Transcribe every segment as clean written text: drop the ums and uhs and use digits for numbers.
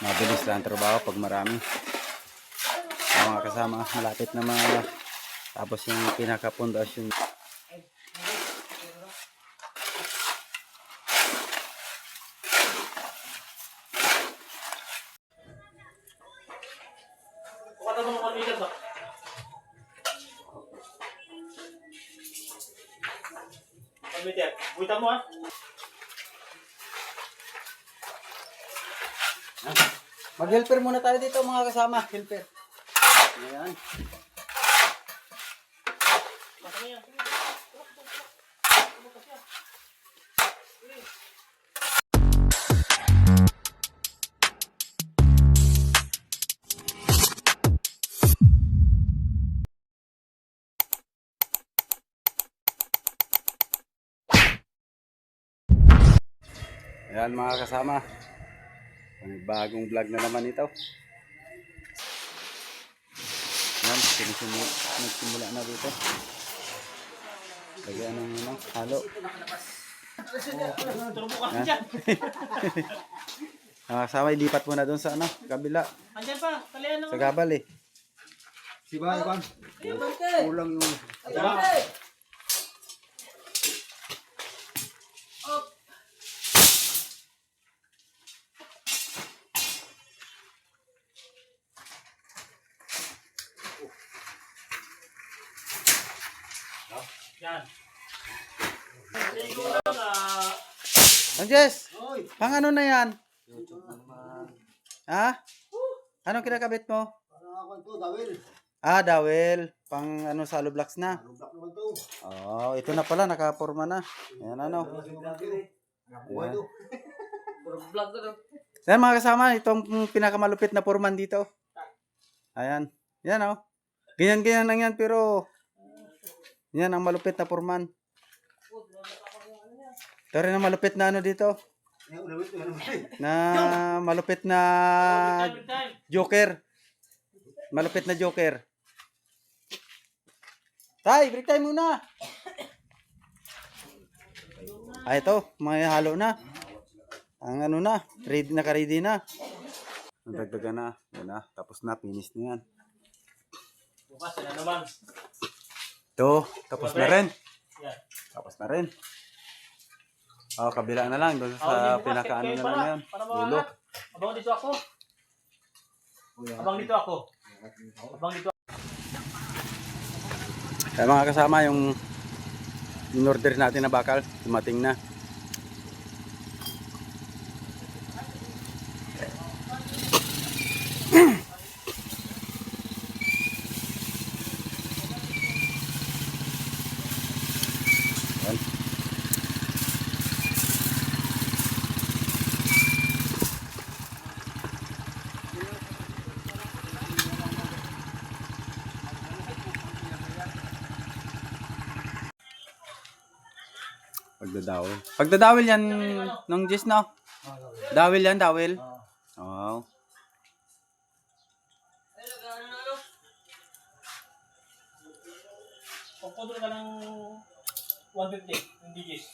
Mabilis lang ang trabaho pag marami. Mga kasama, malapit na tapos yung pinaka-pundasyon. Buita mo ha. Mag-helper muna tayo dito mga kasama. Helper. Ayan. Ayan mga kasama. Bagong vlog na naman ito. Ayan, nagsimula na dito. Lagyan ng halo. Mga kasama, ilipat mo na doon sa kabila. Andiyan pa, talian naman. Sa gabal eh. Si Ivan. Kulang yung... Yan. Anjes, pang ano na yan? Ha? Anong kinakabit mo? Dawel. Pang sa blocks na. Oh, ito na pala, nakaporma na. Ayan Ayan. Yan mga kasama, itong pinakamalupit na porman dito. Ayan. Yan Ganyan-ganyan lang yan, pero yan ang malupit na porman. Pero na malupit na dito. Na malupit na joker. Malupit na joker. Tay, break time muna. Ito, may halo na. Ang ready na ka-ready na. Nagdagdagan na. Yan na, tapos na, finish na yan. Bukas na naman. Ito, tapos na rin. Tapos na rin. Kabila na lang. Doon sa pinakaano na lang yan. Dulo. Abang dito ako. Abang dito ako. Kaya mga kasama, yung in-order natin na bakal, dumating na. Pagdadawil yan nung Jis, no? Dawil yan, dawil. Oo. Pagpudol ka ng 150, hindi Gis.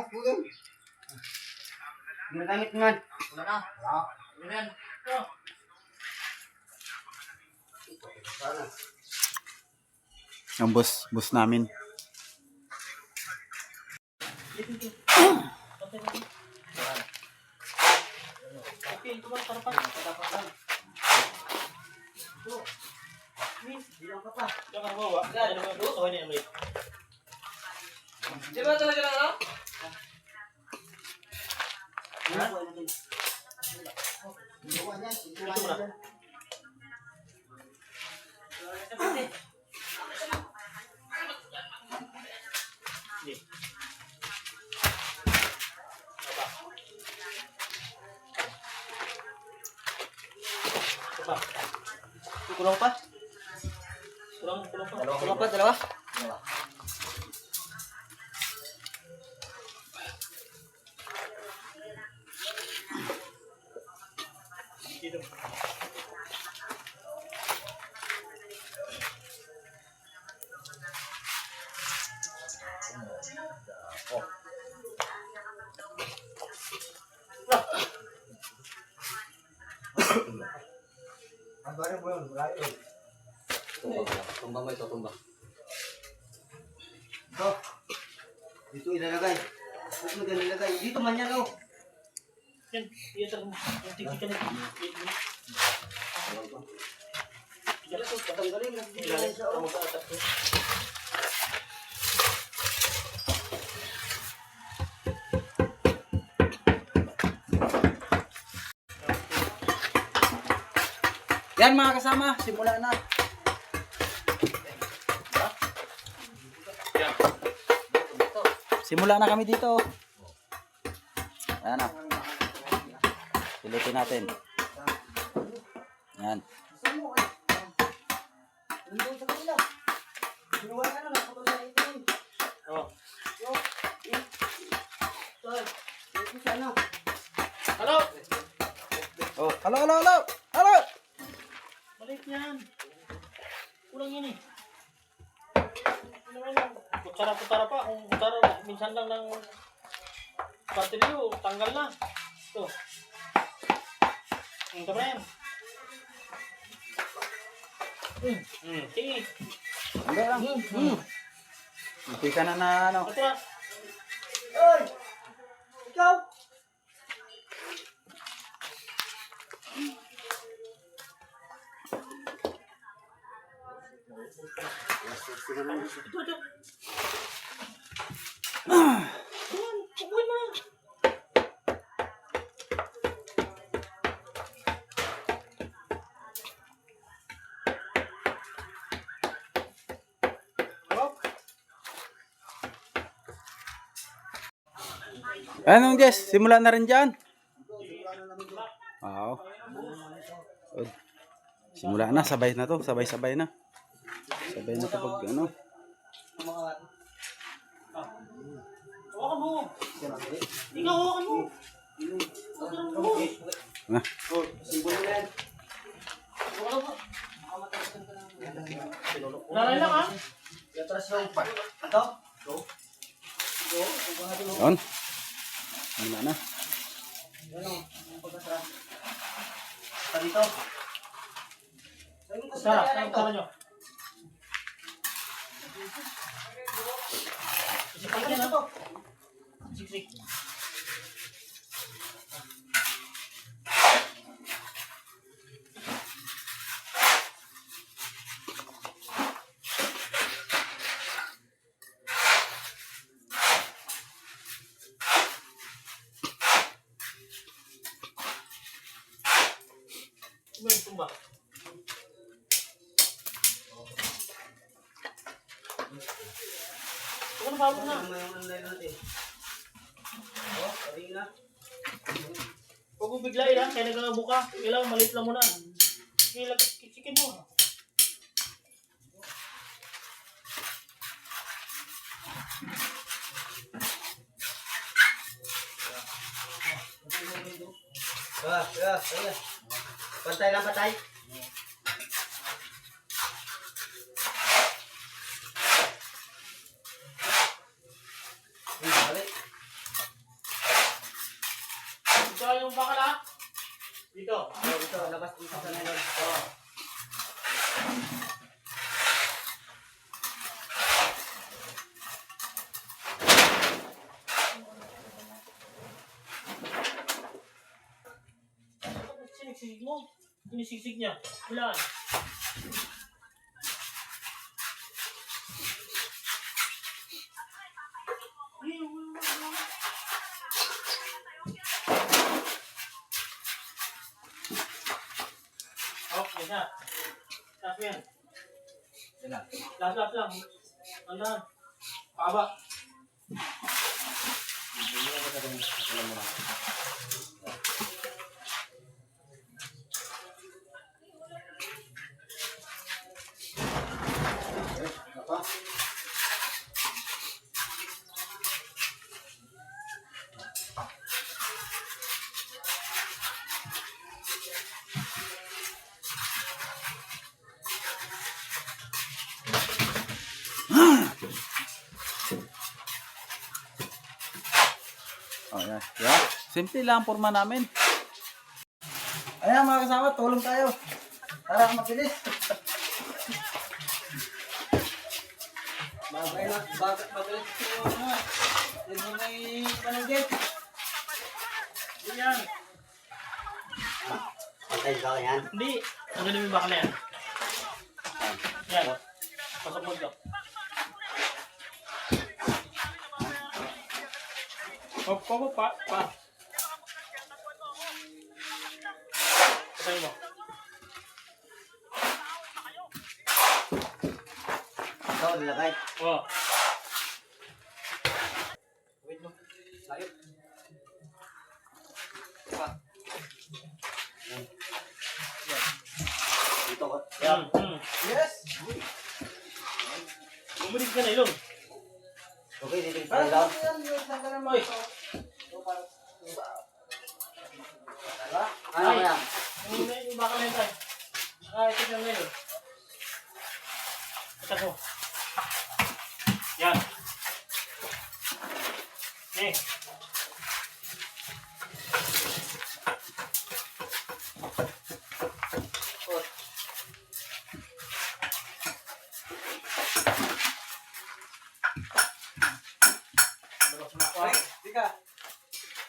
Pulang. Ginagamit nga. Wala na. Wala yan. Ang boss namin. Diba talaga lang Kulang pa? Kulang pa? Dalawa? Ang barang mo yun, malayo. Tumba mo ito, tumba. Ito. Dito ilalagay. Huwag mo dyan ilalagay. Dito man yan, oh. Yan, yan talaga mo. Yung tiki ka na. Patanggalin mo. Ilalim siya, o mag-aatap ko. Yan mga kasama, simula na. Simula na kami dito. Ayan na. Pilitin natin. Yan. Oh. Halo! Oh, halo, halo, halo. Halo. Maliit yan. Kulang yan eh. Ano yan? Kutsara-kutsara pa. Kung kutsara, minsan lang ng bateryo, tanggal na. Ito. Ito ba yan? Sige. Hindi lang. Hindi ka na na ano. Ito na. Oy! Ikaw! Ito, ito. Yan, tukuin mo na. Anong Jess? Simula na rin dyan. Oo. Good. Simula na, sabay na to. Sabay-sabay na. Sabay na to pag ano. Hawakan mo. Ikaw, hawakan mo. Hawakan mo. Na. Hawakan mo. Lalay lang ha. Ito? Yun. Simula na. Dito. Sara, ang tara nyo. Siksik yan ha. Siksik. Tumba, tumba. Ano ba na? Huwag mo biglayin ha, kaya nagkakabuka. Kailangan maliit lang muna. Kitsikin mo. Pantay lang, patay. Ito yung bakal ha. Dito. Dito, labas dito sa nylon. Siniksik mo. Sinisiksik niya. Ulan. Okay na. Tapos yan. Last lang. Andahan. Paba. Oh, yan. Yan. Simple lang ang forma namin. Ayan mga kasama, tulong tayo. Para mabilis. Bagay na, bagay ito na. Yan mo may panagit. Yan. Patay ka yan. Hindi. Ang ganun yung bakal na yan. Yan. Pasapod ka. Pa. Patay mo. Ikaw, nilagay. Oh. Wait mo. Layo. Pa. Yan. Dito ko. Yan. Yes! Bumalik ka na ilong. Okay, dito yung Para lang. yan, yung tanggalan mo Oy. ito. Ano kaya? Yung bakal na yun tayo. Ito yung ngayon. Patak mo. Yan. Eh. Ay, di ka.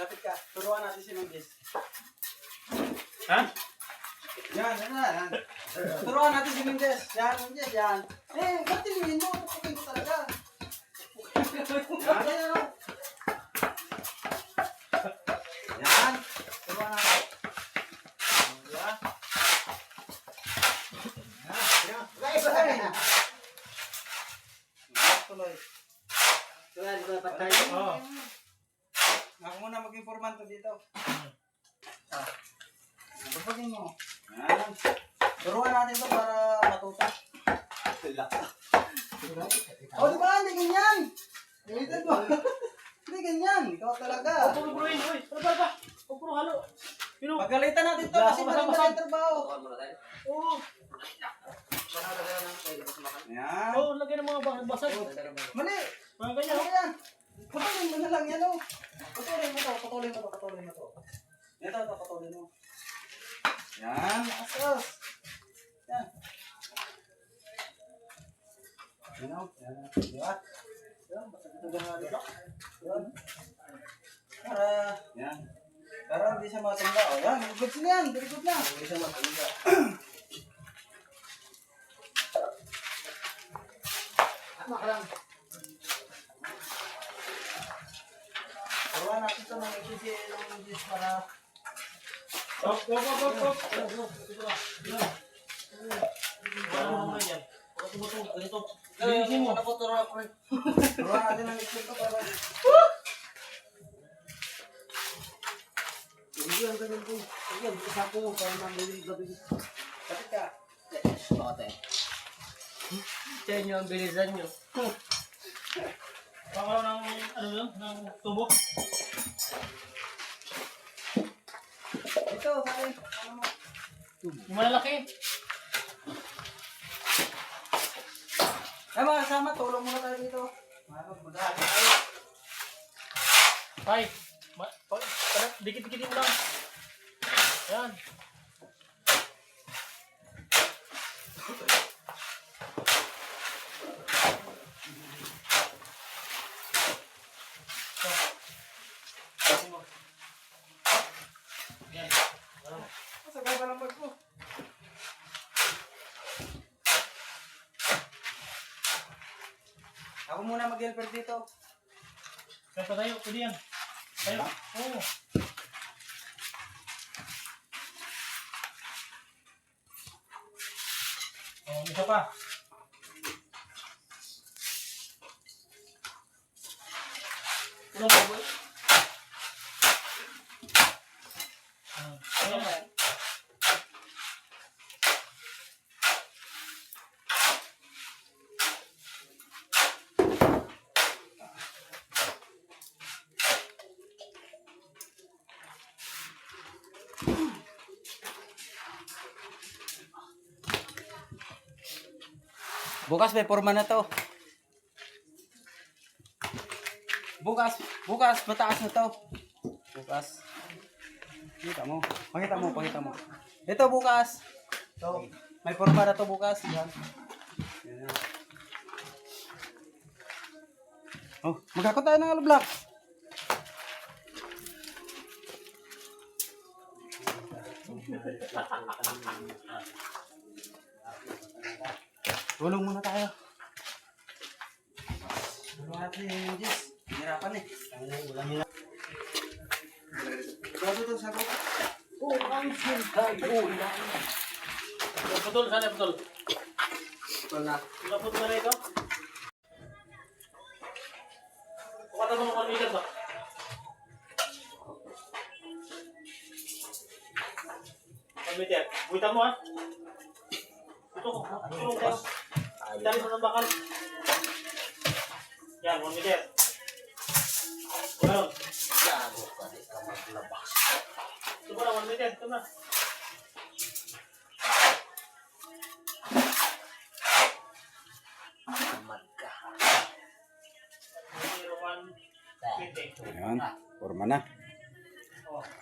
Lapit ka. Turuan natin si Mendes. Ha? Yan. Turuan natin si Mendes. Yan, Mendes, yan. Ba't tinihin mo? Pupukin ko talaga. Yan, yan, oh. Yan. Turuan natin. Yan. Yan. Tuloy. Tuloy, di ba patay? Oo. Ako muna mag-informanto dito. Pagpagin mo. Yan. Turuan natin ito para matuto. Wala. Oh, di ba? Hindi ganyan. Gamitin mo. Hindi ganyan. Ikaw talaga. Puro-puruin. Uy, para. Puro halo. Pino. Pagalitan natin ito kasi mali ang trabaho. Tukan mo na tayo. Oo. Yan. Oo, lagyan ng mga basag. Mali. Mga ganyan. Ano yan? Putulin mo na lang yan, oh. Putulin mo to. Ito, putulin mo. Yan. Asas. Yan. Yan, oh. Yan. Diba? Yan. Basta ito gano'n dito. Yan. Yan. Para hindi siya matangga. O, yan. Good sila yan. Very good na. Hindi siya matangga. Ano ka lang? Turuan natin ito ng EPC ng English para... Op. Ano mo yan? Tumutong. Ganito. Linisin mo. Turuan natin ng EPC ito para... Hindi ang ganun po. Sige, isa po para mamili gabi. Kapit ka. Bakit eh? Tiyan nyo ang bilisan nyo. Pangalaw ng, ano yun? Ng tubo. Ito, sabi. Ano mo? Yung malalaki. Ay, mga kasama, tulong muna tayo dito. Magmudaan tayo. Ay. Dikit-dikitin mo lang. Yan. Yan. Masagay pa lang bag mo. Ako muna mag-helper dito. Kaya pa tayo. Pwede yan. Tayo. Oo. Isa pa. Tulong mo boy. Ayan. Bukas may forma na to. Bukas mataas na to. Bukas. Pakita mo. Ito bukas. So, may forma na to bukas. Yan. Yan. Oh, magkakot tayo ng alublock. Tulong muna tayo. Tulong natin yung Diyos. Hirapan eh. Bago ito sa ko. Putol, sana putol. Ito na. Putol na ito. Pukatan mo ng 1 meter ba? Meter. Buitan mo ha. Ito ko. Tulong tayo. Dali mo ng bakal. Yan, 1 meter. Ganun. Ito ba na, 1 meter. Ito na. Ayan, forma na.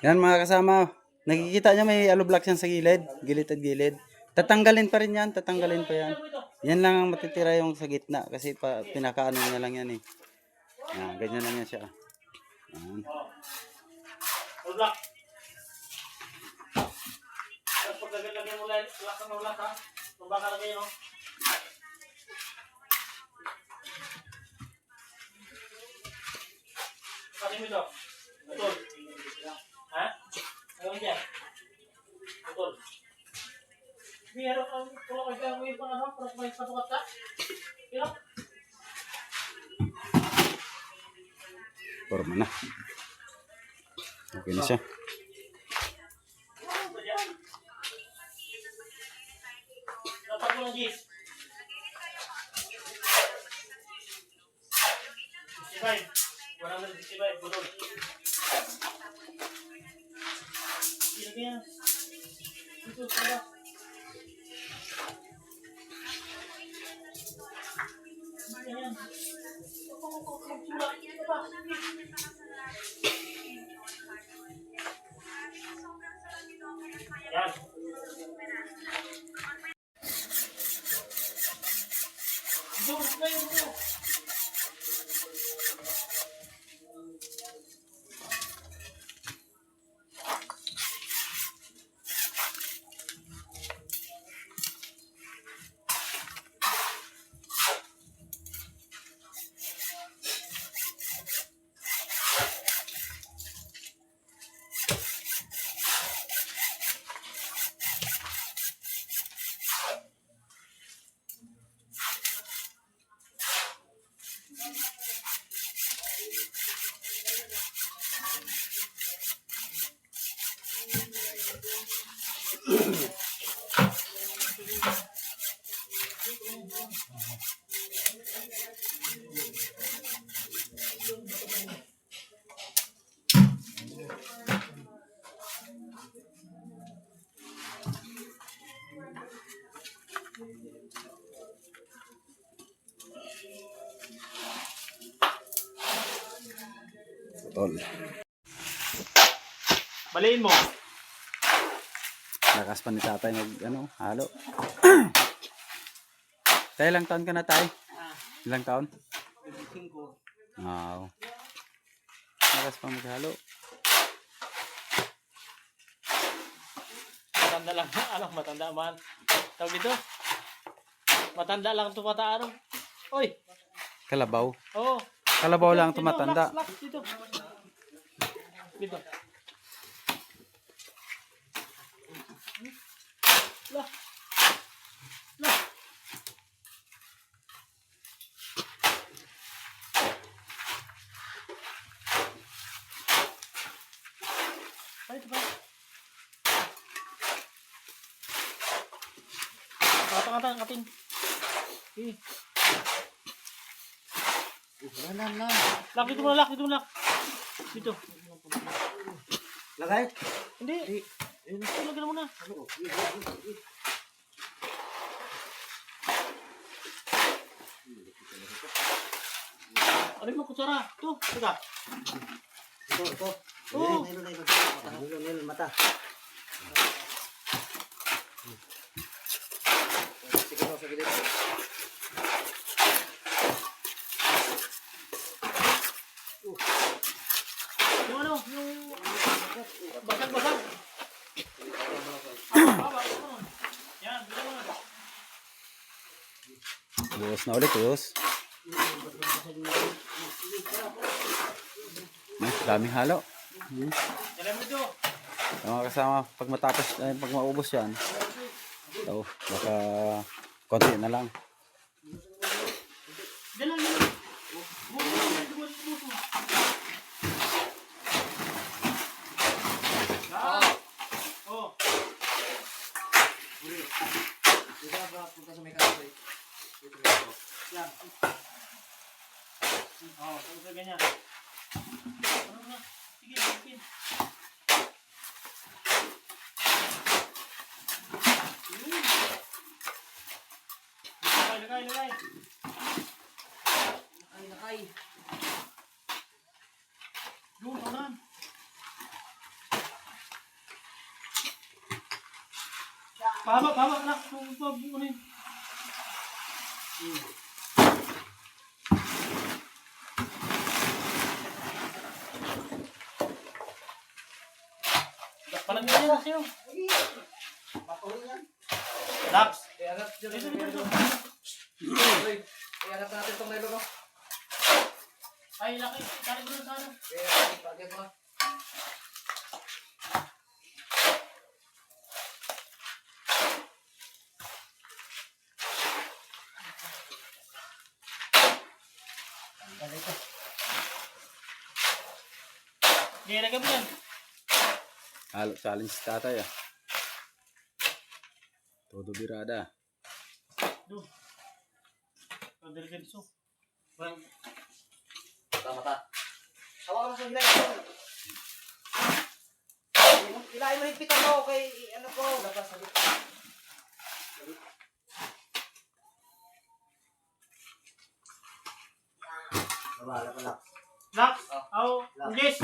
Yan mga kasama. Nakikita niya may alublock yan sa gilid. Gilid at gilid. Tatanggalin pa rin yan. Tatanggalin pa yan. Yan lang ang matitira yung sa gitna. Kasi pinakaano niya lang yan eh. Yan, ganyan lang yan siya. Yan. Alublock. Tapos pagkagalagyan mo lang, lakang na ulak ha. Tumbaka lang kayo no. Kasi mo ito. Betul. Ha? Ayaw niya. Betul. Meron ang tulong kayo ang mga ano, para may patukat ka. Pero, Forma na. Okay na siya. ano ba yan? Dapat mo ng gis. 65. 165. Betul. Hindi yan. Ito, sada. Yan. Yan. Ito, ito. Tol. Baliin mo. Lakas pa ni tatay mag ano, halo. Tayo ilang taon ka na tay? Ilang taon? 25. Wow. Lakas pa maghalo. Matanda lang. Ano, matanda man. Tawag dito. Matanda lang ito mataano. Oy. Kalabaw. Oo. Kalabaw lang Dito, tumatanda. Lax, dito. Dito. Lah. Lah. Ay, ito ba? Katang-katang, kating. Eh. Wala. Lak, dito mo na, lak, dito mo na. Dito. Lagay. Hindi. Ito, lagyan mo na. Ano mo kutsara? Ito, teka. Ito. Oo. Nilo. Mata. Buhos na ulit, buhos. Daming halo. Alam mo ito. Yung mga kasama, pag matapos, pag maubos yan, ito, baka konti na lang. Diyan lang yun. Oh. Dito na ba punta sa may kaso eh. Dito na ito. Yan. Oh, tapos na ganyan. Ano na? Sige, sige. Lagay. Ay, nakay. Doon, unan. Pahaba, anak. Unin. Palang ganyan na sa'yo. Patuloy yan. Laps. Iangat dyan. Dito. Iangat natin itong melo, no? Ay, laki. Kali mo na sa ano. Pagyan mo na. Sige, lagay mo yan. Halo challenge si tatay ah. Todo birada. Doon. Pagdaliganso. Mata. Hawakan mo sa hilay. Ilahin mo higpitan mo kay ano ko. Labas sa loob. Laba. Laps. Oh. Oh, yes.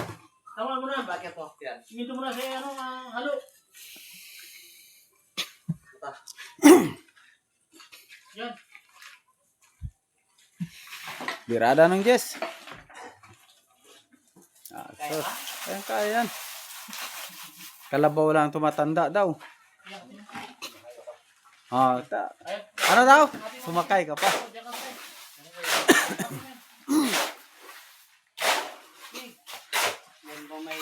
Tama mo na. Bakit mo? Yan. Singinto mo na sa ano, halo. Mata. Yan. Birada ng Jess. So, kaya yan. Kalabaw lang tumatanda daw. Ano daw? Sumakay ka pa. Yan po may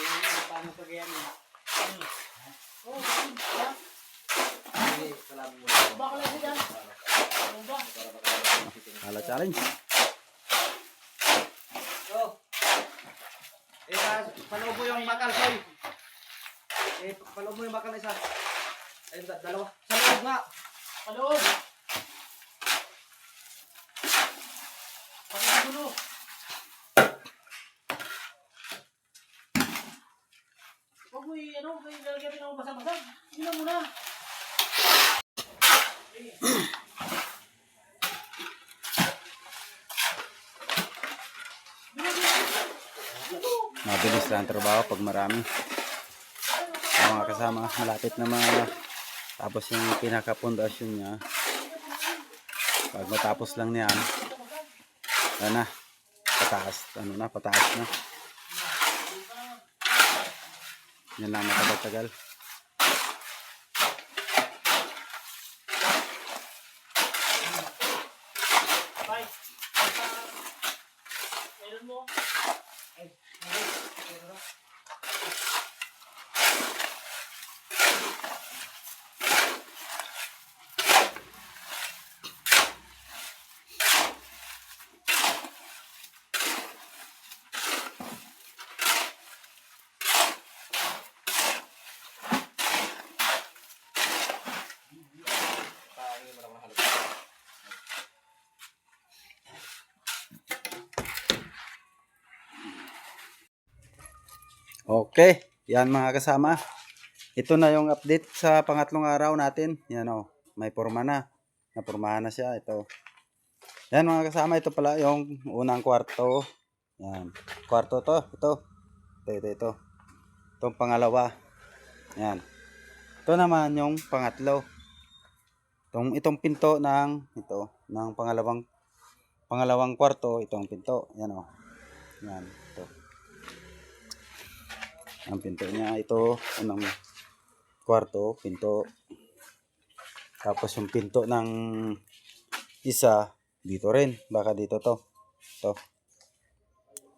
paano pag yan. Baka lang siya dyan. Ano ba? Halo challenge. Oh. Paloob mo yung bakal, Soy. Paloob mo yung bakal na isa. Ay, dalawa. Sa loob nga. Paloob. Pakigulo. Huwag mo may lalagyan din ako basag-basag. Hindi na muna. Mabilis lang ang trabaho pag marami. Ang mga kasama, malapit na tapos yung pinaka-pundasyon niya. Pag matapos lang niyan, na, pataas na. Yan lang matagal-tagal. Bye. Meron mo. Okay, yan mga kasama. Ito na yung update sa pangatlong araw natin. Yan o, may forma na. Napurmahan na siya. Ito. Yan mga kasama, ito pala yung unang kwarto. Yan. Kwarto to. Ito. Itong pangalawa. Yan. Ito naman yung pangatlo. Itong pinto ng pangalawang kwarto, itong pinto. Yan o. Yan. Ito. Ang pinto niya, ito, unang kwarto, pinto. Tapos yung pinto ng isa, Dito rin. Baka dito to. To.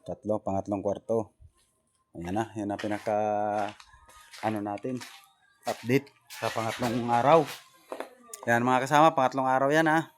Tatlo. Pangatlong kwarto. Ayan na. Yan na pinaka ano natin. Update sa pangatlong araw. Yan mga kasama. Pangatlong araw yan ha.